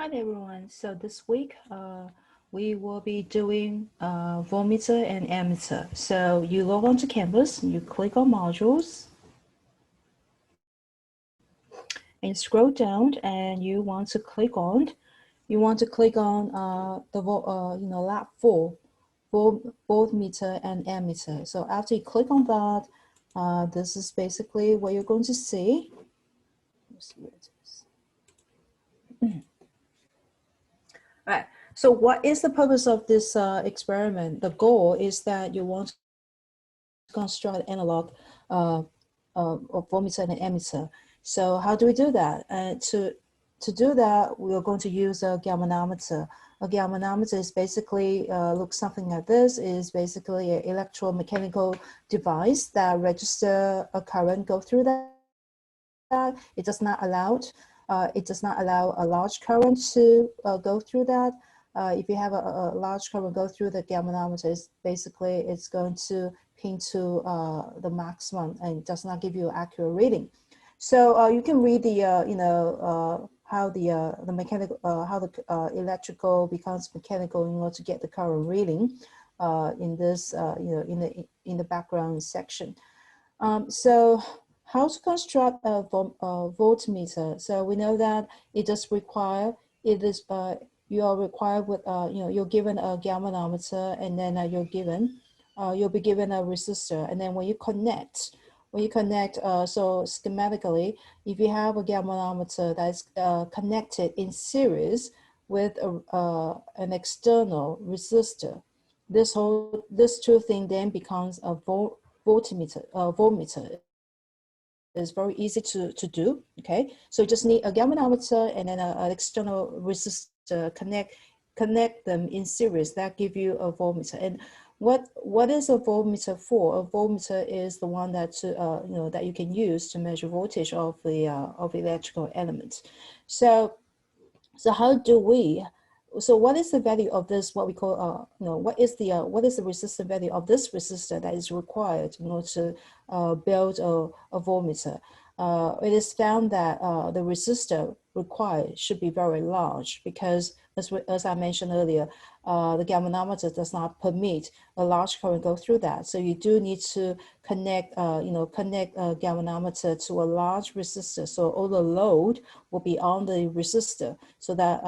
Hi there, everyone. So this week, we will be doing Voltmeter and Ammeter. So you log on to Canvas, you click on Modules, and scroll down, and you want to click on Lab 4, Voltmeter and Ammeter. So after you click on that, this is basically what you're going to see. Let's see where it is. All right. So what is the purpose of this experiment? The goal is that you want to construct analog of voltmeter and ammeter. So how do we do that? To do that, we are going to use a galvanometer. A galvanometer is basically looks something like this. Is basically an electromechanical device that registers a current go through that. It does not allow a large current to go through that. If you have a large current go through the galvanometer, it's going to pin to the maximum and does not give you an accurate reading. So you can read the how the mechanical how the electrical becomes mechanical in order to get the current reading in this in the background section. So how to construct a voltmeter? So we know that it does require you are required with you're given a galvanometer, and then you'll be given a resistor, and then when you connect so schematically, if you have a galvanometer that's connected in series with an external resistor, this two thing then becomes a voltmeter is very easy to do. Okay, so you just need a galvanometer and then an external resistor, connect them in series. That give you a voltmeter. And what is a voltmeter for? A voltmeter is the one that that you can use to measure voltage of the electrical elements. So how do we? So what is the value of this? What we call what is the resistance value of this resistor that is required in order to build a voltmeter? It is found that the resistor required should be very large because, as I mentioned earlier, the galvanometer does not permit a large current go through that. So you do need to connect a galvanometer to a large resistor. So all the load will be on the resistor, so that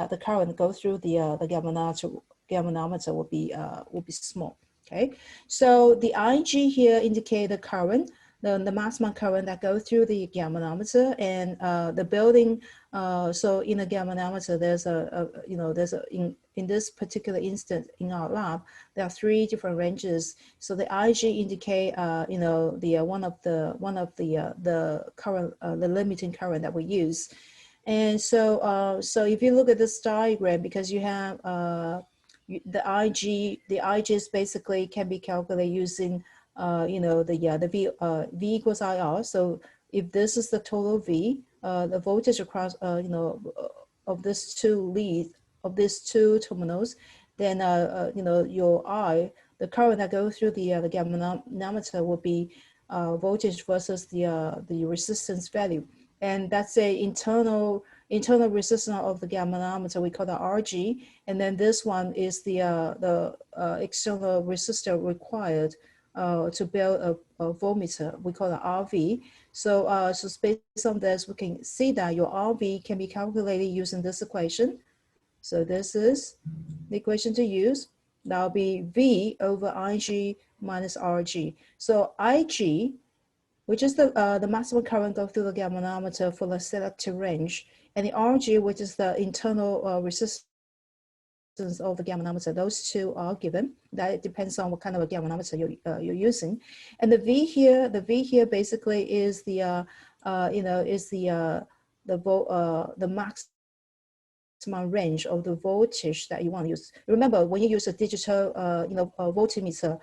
the current go through the galvanometer will be small. Okay, so the Ig here indicate the current, the maximum current that goes through the galvanometer, and the building. So in the galvanometer, in this particular instance in our lab, there are three different ranges. So the Ig indicate the one of the current, the limiting current that we use. And so so if you look at this diagram, because you have the Ig is basically can be calculated using the V equals IR. So if this is the total V, the voltage across of these two terminals, then your I, the current that goes through the galvanometer will be voltage versus the resistance value, and that's a internal resistance of the galvanometer. We call that RG, and then this one is the external resistor required to build a voltmeter. We call it RV. So so based on this, we can see that your RV can be calculated using this equation. So this is the equation to use. That will be V over Ig minus Rg. So Ig, which is the maximum current go through the galvanometer for the selected range, and the Rg, which is the internal resistance of the galvanometer. Those two are given. That depends on what kind of a galvanometer you're using. And the V here basically is the maximum range of the voltage that you want to use. Remember, when you use a digital voltmeter,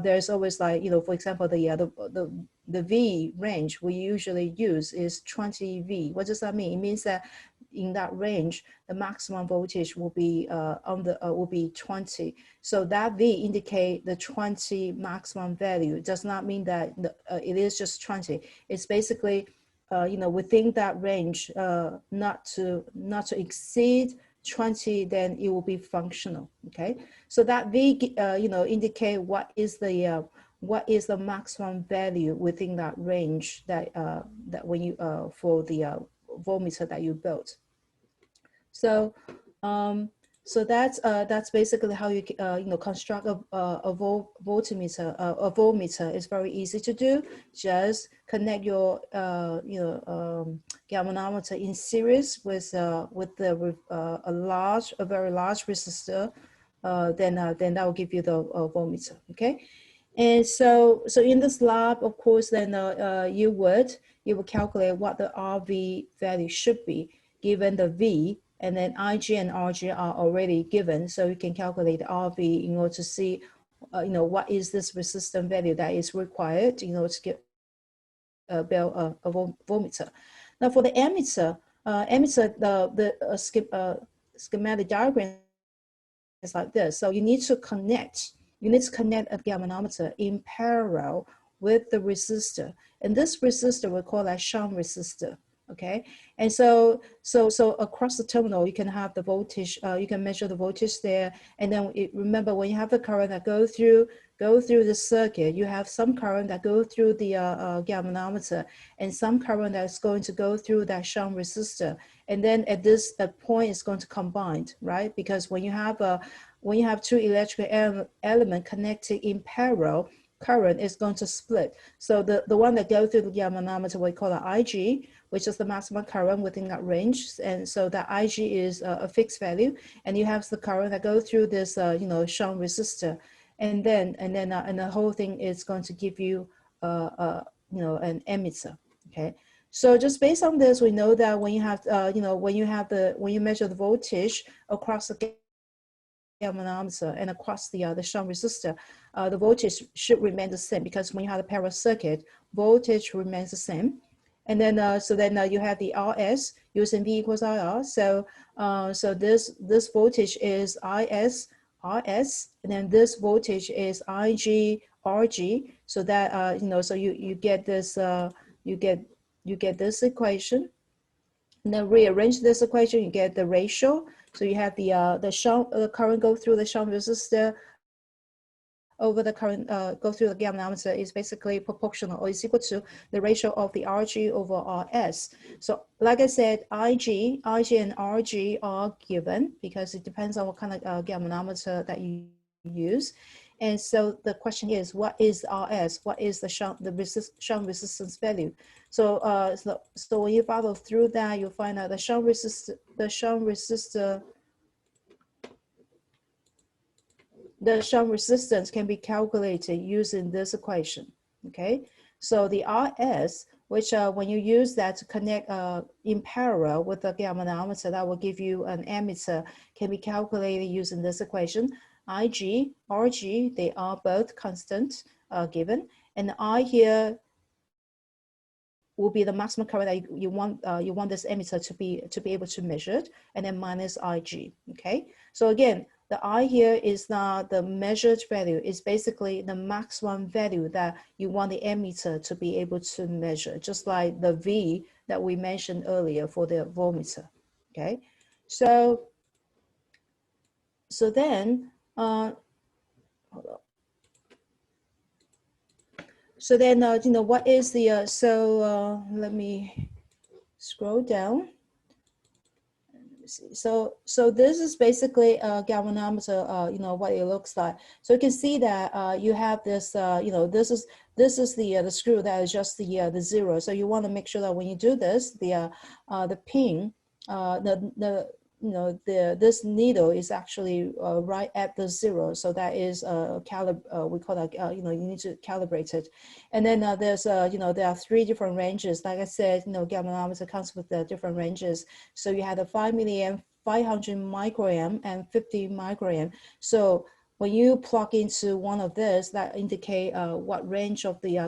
there's always, like, for example, the V range we usually use is 20 V. What does that mean? It means that in that range, the maximum voltage will be will be 20. So that V indicate the 20 maximum value. It does not mean that it is just 20. It's basically within that range, not to exceed 20, then it will be functional. Okay, so that V indicate what is the maximum value within that range that when you for the voltmeter that you built. So so that's basically how you construct a voltmeter. A voltmeter is very easy to do. Just connect your galvanometer in series with a very large resistor. Then that will give you the voltmeter. Okay. And so in this lab, of course, then you would calculate what the RV value should be given the V, and then IG and RG are already given. So you can calculate the RV in order to see, what is this resistance value that is required, to get build a voltmeter. Now for the ammeter, the schematic diagram is like this. So you need to connect a galvanometer in parallel with the resistor. And this resistor we call a shunt resistor. Okay, and so across the terminal you can have the voltage. You can measure the voltage there, and then remember when you have the current that go through the circuit, you have some current that go through the galvanometer, and some current that's going to go through that shunt resistor. And then at this point, it's going to combine, right? Because when you have two electrical element connected in parallel, current is going to split. So the one that goes through the galvanometer we call it IG, which is the maximum current within that range. And so that IG is a fixed value, and you have the current that goes through this shunt resistor, and then the whole thing is going to give you an ammeter. Okay. So just based on this, we know that when you have when you measure the voltage across the galvanometer and across the shunt resistor, the voltage should remain the same, because when you have a parallel circuit, voltage remains the same. And then you have the RS using V equals IR. So this voltage is IS RS, and then this voltage is IG RG. So that so you get this you get this equation. And then rearrange this equation, you get the ratio. So you have the current go through the shunt resistor over the current go through the galvanometer is basically proportional, or is equal to the ratio of the RG over RS. So like I said, IG and RG are given because it depends on what kind of galvanometer that you use. And so the question is, what is RS? What is the shunt resistance value? So so when you follow through that, you'll find out the shunt resistance can be calculated using this equation. Okay, so the RS, which when you use that to connect in parallel with the galvanometer, that will give you an ammeter, can be calculated using this equation. IG, RG, they are both constant given, and I here will be the maximum current that you want this ammeter to be able to measure it, and then minus IG. Okay, so again, the I here is not the measured value, it's basically the maximum value that you want the ammeter to be able to measure, just like the V that we mentioned earlier for the voltmeter. Okay, so then hold on. So then what is the let me scroll down. So this is basically a galvanometer, what it looks like. So you can see that you have this, this is the screw that is just the zero. So you want to make sure that when you do this, the pin, this needle is actually right at the zero. So that is we call that, you need to calibrate it. And then there's, there are three different ranges. Like I said, galvanometer comes with the different ranges. So you have the 5 milliamp, 500 microamp, and 50 microamp. So when you plug into one of this, that indicate what range of the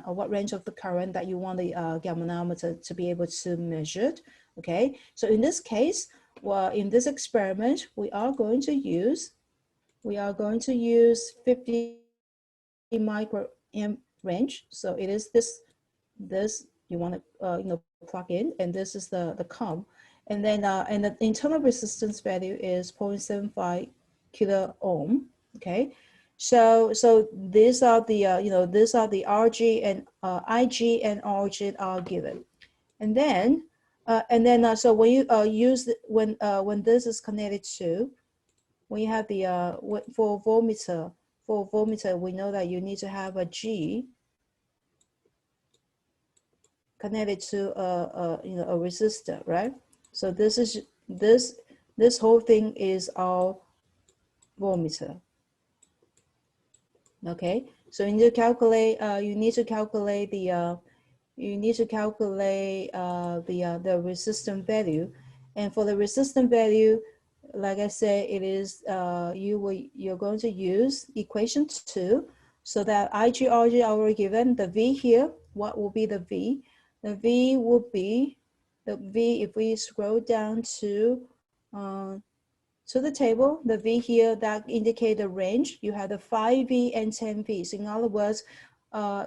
what range of the current that you want the galvanometer to be able to measure. Okay, so in this case, well, in this experiment, we are going to use 50 microamp range. So it is this you want to plug in, and this is the COM. And then and the internal resistance value is 0.75 kilo ohm. Okay, so these are the these are the RG and IG and RG are given. And then so when you use when this is connected to, when you have the for voltmeter, we know that you need to have a G connected to a resistor, right? So this is this whole thing is our voltmeter. Okay, so you need to calculate the resistance value, and for the resistance value, like I said, it is you're going to use equation 2, so that IGRG already given. The V here, what will be the V? The V will be the V if we scroll down to the table, the V here that indicate the range. You have the 5V and 10V. So in other words,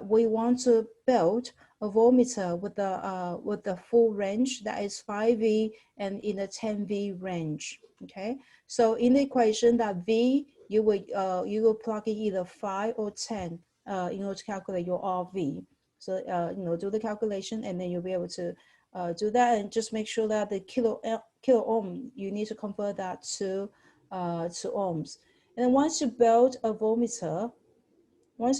we want to build a voltmeter with the full range that is 5V and in the 10V range. Okay, so in the equation, that V you will plug in either 5 or 10 in order to calculate your RV. So do the calculation, and then you'll be able to do that, and just make sure that the kilo ohm, you need to convert that to ohms. And then once you build a voltmeter, and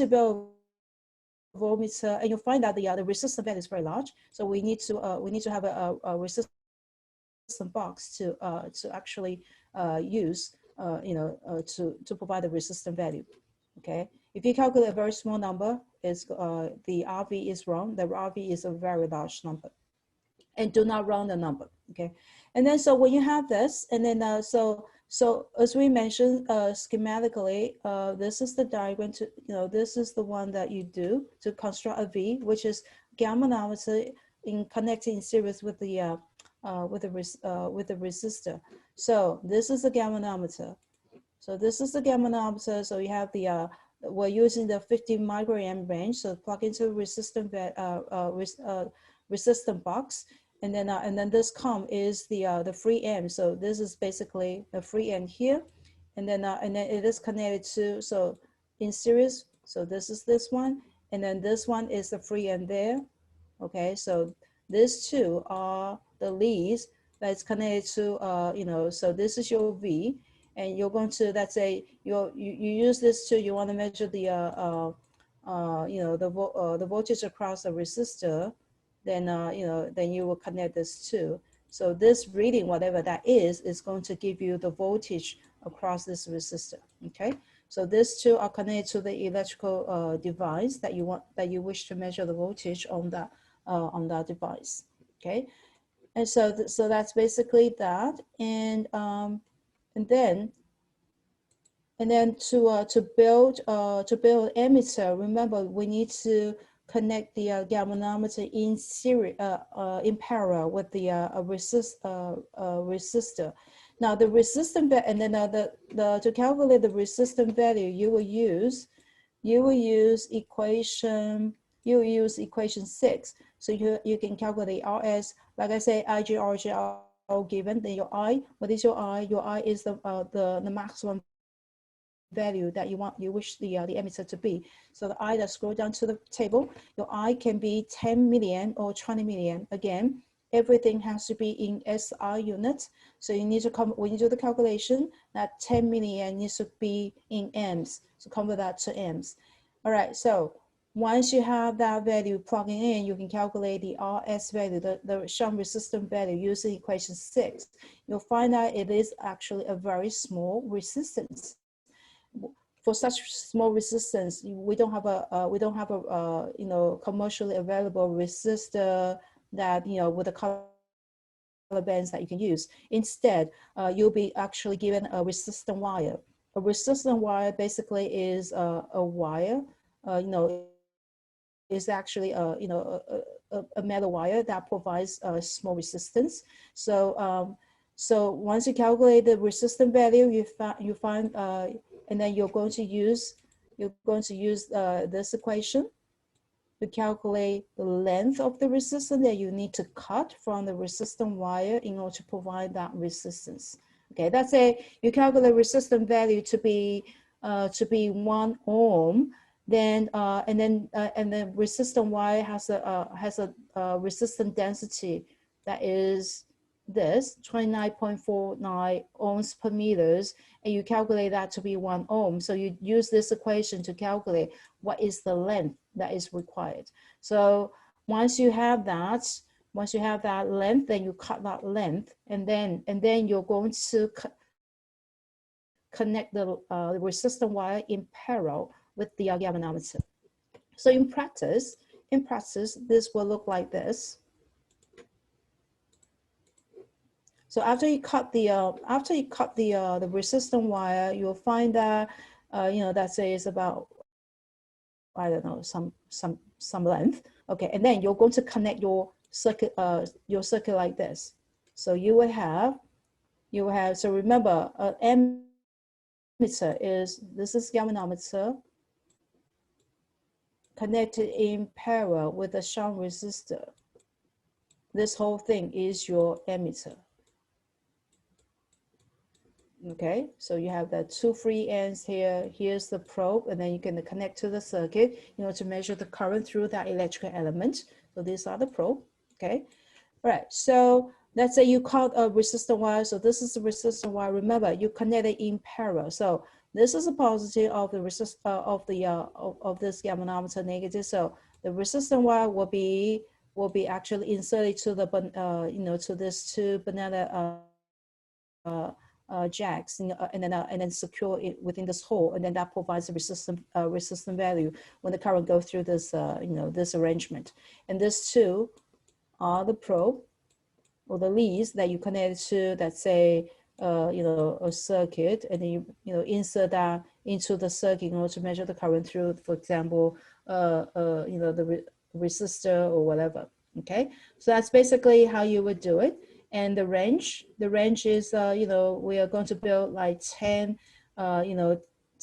you'll find that the resistance value is very large. So we need to have a resistance box to actually use to provide the resistance value. Okay, if you calculate a very small number, is the RV is wrong. The RV is a very large number, and do not round the number. Okay, and then so when you have this, and then so as we mentioned schematically, this is the diagram to this is the one that you do to construct a V, which is galvanometer in connecting in series with the resistor. So this is the galvanometer. So this is the galvanometer. So you have the we're using the 50 microamp range. So plug into resistant box, and then this COM is the free end. So this is basically the free end here, and then it is connected to, so in series. So this is this one, and then this one is the free end there. Okay, so these two are the leads that's connected to so this is your V, and you're going to, let's say you use this to, you want to measure the the voltage across the resistor, then then you will connect this to. So this reading, whatever that is going to give you the voltage across this resistor. Okay, so these two are connected to the electrical device that you wish to measure the voltage on that device. Okay, and so so that's basically that, and then to build ammeter, remember we need to connect the galvanometer in series in parallel with the resistor. Now the resistance, and then to calculate the resistance value, you will use equation 6. So you can calculate RS, like I say, IG, RG are given. Then your I, what is your I? Your I is the maximum value that you wish the ammeter to be. So the I, that scroll down to the table, your I can be 10 milliamp or 20 milliamp. Again, everything has to be in SI units. So you need to when you do the calculation, that 10 milliamp needs to be in amps. So convert that to amps. All right, so once you have that value plugging in, you can calculate the RS value, the shunt resistance value, using equation 6. You'll find that it is actually a very small resistance. For such small resistance, we don't have a commercially available resistor that with the color bands that you can use. Instead, you'll be actually given a resistant wire. A resistant wire basically is a wire, is actually a metal wire that provides a small resistance. So so once you calculate the resistance value, you find and then you're going to use this equation. to calculate the length of the resistance that you need to cut from the resistance wire in order to provide that resistance. Okay, let's say you calculate resistance value to be 1 ohm, then and the resistance wire has a resistance density that is this 29.49 ohms per meters, and you calculate that to be 1 ohm. So you use this equation to calculate what is the length that is required. So once you have that length, then you cut that length, and then you're going to connect the resistance wire in parallel with the galvanometer. So in practice, this will look like this. So after you cut the resistance wire, you'll find that that says about, I don't know, some length. Okay, and then you're going to connect your circuit like this. So you will have so remember, ammeter this is galvanometer connected in parallel with a shunt resistor. This whole thing is your ammeter. Okay, so you have the 2 free ends here. Here's the probe, and then you can connect to the circuit in order to measure the current through that electrical element. So these are the probe. Okay, all right. So let's say you cut a resistor wire. So this is the resistor wire. Remember, you connect it in parallel. So this is a positive of the resistor of this galvanometer negative. So the resistor wire will be actually inserted to the to this 2 banana jacks, and then secure it within this hole, and then that provides a resistance value when the current goes through this this arrangement. And these two are the probe or the leads that you connect to, that say a circuit, and then you insert that into the circuit in order to measure the current through, for example, the resistor or whatever. Okay, so that's basically how you would do it. And the range is, we are going to build like 10, 10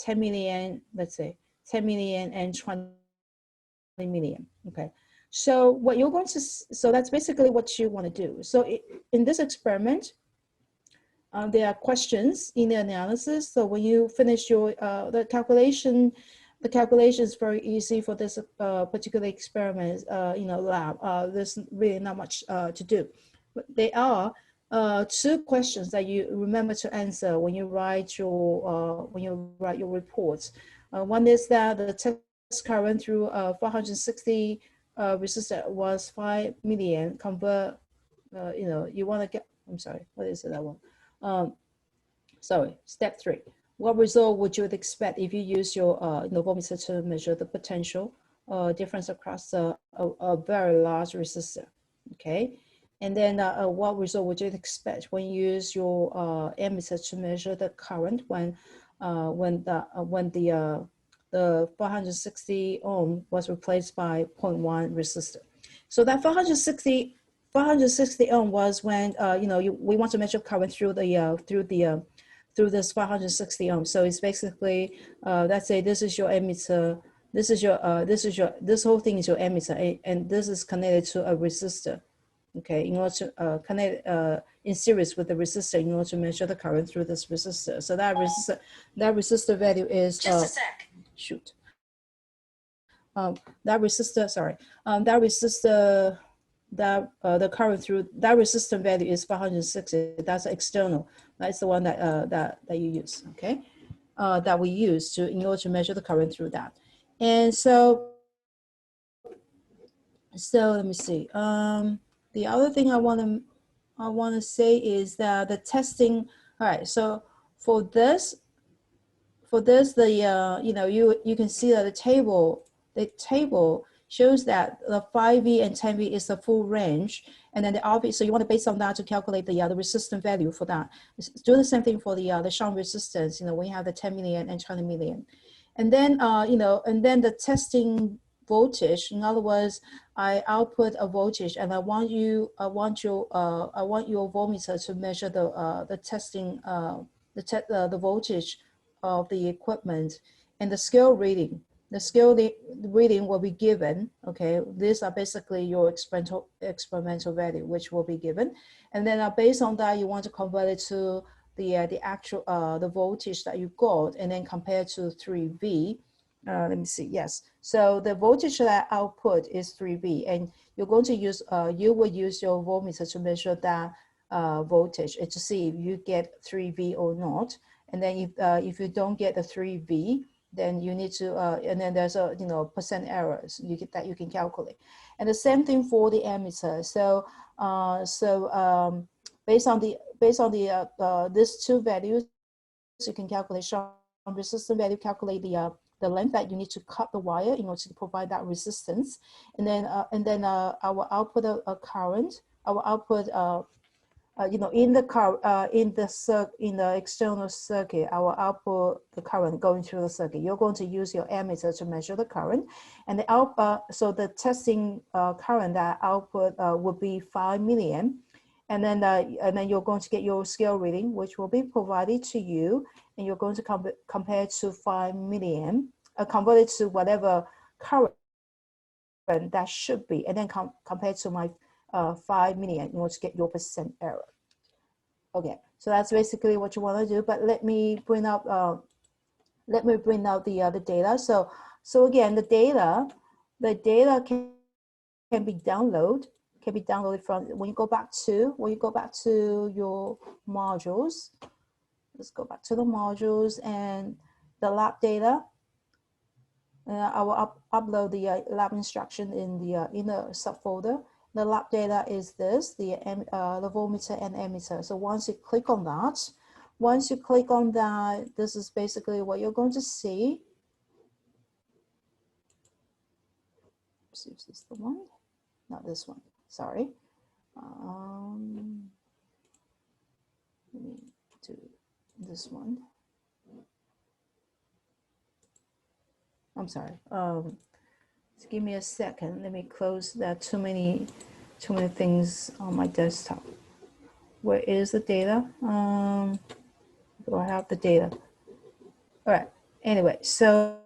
milliamp, let's say 10 milliamp and 20 milliamp. Okay, so what you're going to, so that's basically what you want to do. So in this experiment, there are questions in the analysis. So when you finish your the calculation is very easy for this particular experiment. Lab. There's really not much to do. But there are 2 questions that you remember to answer when you write your reports. One is that the test current through 460 resistor was 5 milliamp. Convert, you want to get. I'm sorry. What is it, that one? Sorry. Step 3. What result would you expect if you use your voltmeter to measure the potential difference across a very large resistor? Okay. And then what result would you expect when you use your ammeter to measure the current when the 460 ohm was replaced by 0.1 resistor? So that 460 ohm was when we want to measure current through through this 460 ohm. So it's basically let's say this is your ammeter. This whole thing is your ammeter, and this is connected to a resistor. Okay, in order to connect in series with the resistor in order to measure the current through this resistor. So that resistor value is just a sec. Shoot. That resistor, sorry, that resistor, the current through that resistor value is 460. That's external. That's the one that you use. Okay, that we use in order to measure the current through that. And so let me see. The other thing I want to say is that the testing. All right. So for this, you can see that the table shows that the 5V and 10V is the full range, and then the RV. So you want to base on that to calculate the resistance value for that. Do the same thing for the shunt resistance. We have the 10 milliamp and 20 milliamp, and then and then the testing voltage. In other words, I output a voltage, and I want your voltmeter to measure the testing the voltage of the equipment and the scale reading. the scale reading will be given. Okay, these are basically your experimental value, which will be given, and then based on that, you want to convert it to the actual the voltage that you got, and then compare to 3V. Let me see. Yes, so the voltage that output is 3V, and you're going to use you will use your voltmeter to measure that voltage and to see if you get 3V or not. And then if you don't get the 3V, then you need to and then there's a percent errors that you can calculate. And the same thing for the ammeter. So based on these two values, you can calculate shunt resistance value, calculate the length that you need to cut the wire in order to provide that resistance, and then our output current, our output in the external circuit, our output the current going through the circuit. You're going to use your ammeter to measure the current, and the so the testing current that output would be 5 milliamp, and then you're going to get your scale reading, which will be provided to you, and you're going to compare to 5 milliamp, convert it to whatever current that should be, and then compare to my 5 milliamp in order to get your percent error. Okay, so that's basically what you want to do. But let me bring up the data. So again, the data can be downloaded from when you go back to your modules. Let's go back to the modules and the lab data. I will upload the lab instruction in the subfolder. The lab data is this, the voltmeter and ammeter. So once you click on that, this is basically what you're going to see. Let's see if this is the one. Not this one, sorry. Let me do this one. I'm sorry. Give me a second. Let me close that. Too many things on my desktop. Where is the data? Do I have the data? All right. Anyway, so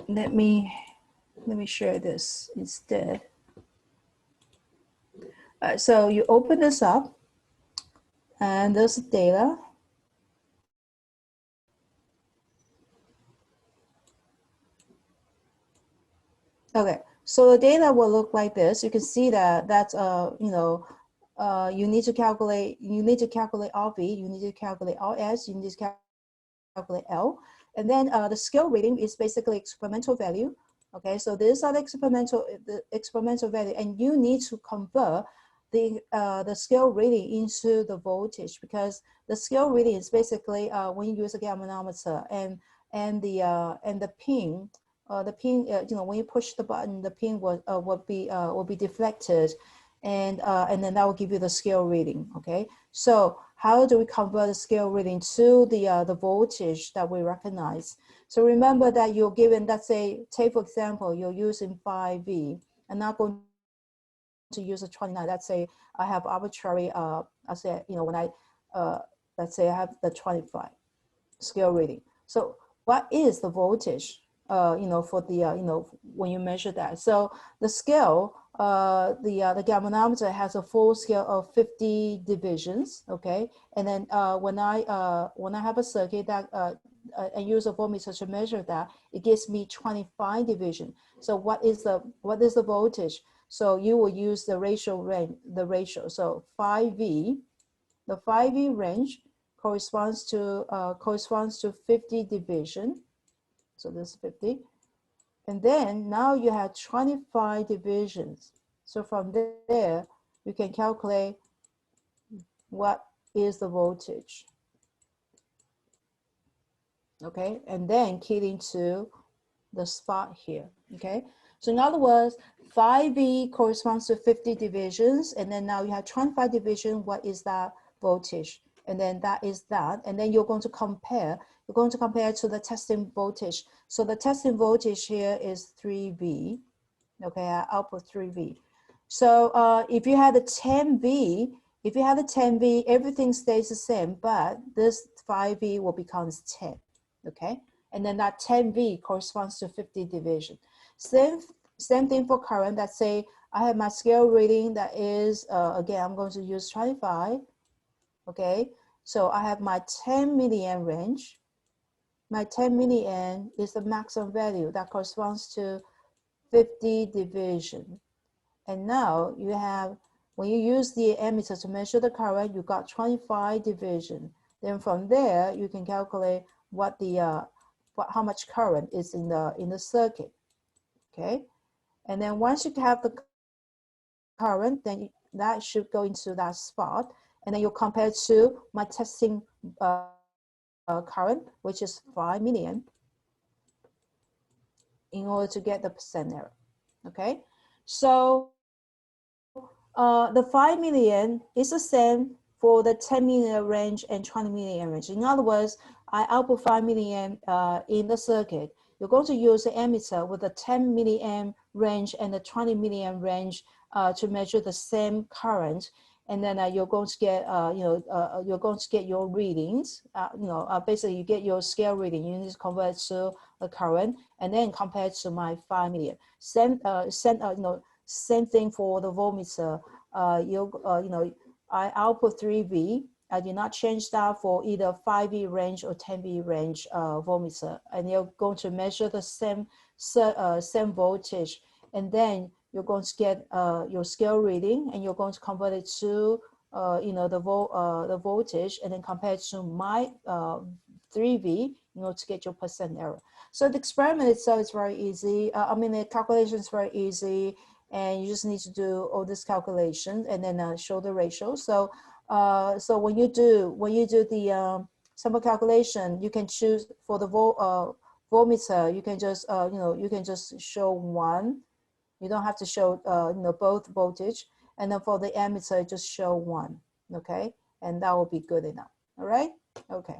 let me share this instead. So you open this up, and there's the data. Okay, so the data will look like this. You can see that you need to calculate RV, you need to calculate RS, you need to calculate L, and then the scale reading is basically experimental value. Okay, so these are the experimental value, and you need to convert the scale reading into the voltage, because the scale reading is basically when you use a galvanometer and the pin. When you push the button, the pin will be deflected, and then that will give you the scale reading. Okay, so how do we convert the scale reading to the voltage that we recognize? So remember that you're given, let's say, take for example, you're using 5V. I'm not going to use a 29. Let's say I have arbitrary. I say when I let's say I have the 25 scale reading. So what is the voltage? For the when you measure that. So the scale, the galvanometer has a full scale of 50 divisions. Okay, and then when I have a circuit that I use a voltmeter to measure that, it gives me 25 division. So what is the voltage? So you will use the ratio range, So 5V, the 5V range corresponds to 50 division. So this is 50. And then now you have 25 divisions. So from there, you can calculate what is the voltage. Okay, and then key into the spot here. Okay, so in other words, 5V corresponds to 50 divisions, and then now you have 25 division. What is that voltage? And then that is that, and then you're going to compare. You're going to compare to the testing voltage. So the testing voltage here is 3V. Okay, I output 3V. So if you had a 10V, everything stays the same, but this 5V will become 10. okay? And then that 10V corresponds to 50 division. Same thing for current. Let's say I have my scale reading that is, again, I'm going to use 25, okay? So I have my 10 milliamp range. My 10 milliamp is the maximum value that corresponds to 50 division. And now you have, when you use the ammeter to measure the current, you got 25 division. Then from there, you can calculate what the how much current is in the circuit. Okay, and then once you have the current, then that should go into that spot, and then you compare to my testing current, which is 5 milliamp, in order to get the percent error. Okay, so the 5 milliamp is the same for the 10 milliamp range and 20 milliamp range. In other words, I output 5 milliamp in the circuit. You're going to use the ammeter with the 10 milliamp range and the 20 milliamp range to measure the same current. And then you're going to get, you're going to get your readings. Basically, you get your scale reading. You need to convert to a current, and then compare to my 5 milliamp. Same thing for the voltmeter. I output 3V. I did not change that for either 5V range or 10V range voltmeter. And you're going to measure the same voltage. And then you're going to get your scale reading, and you're going to convert it to the voltage, and then compare it to my 3V, to get your percent error. So the experiment itself is very easy. The calculation is very easy, and you just need to do all this calculation and then show the ratio. So so when you do the sample calculation, you can choose for the voltmeter. You can just you can just show one. You don't have to show both voltage. And then for the ammeter, just show one. Okay, and that will be good enough. All right. Okay.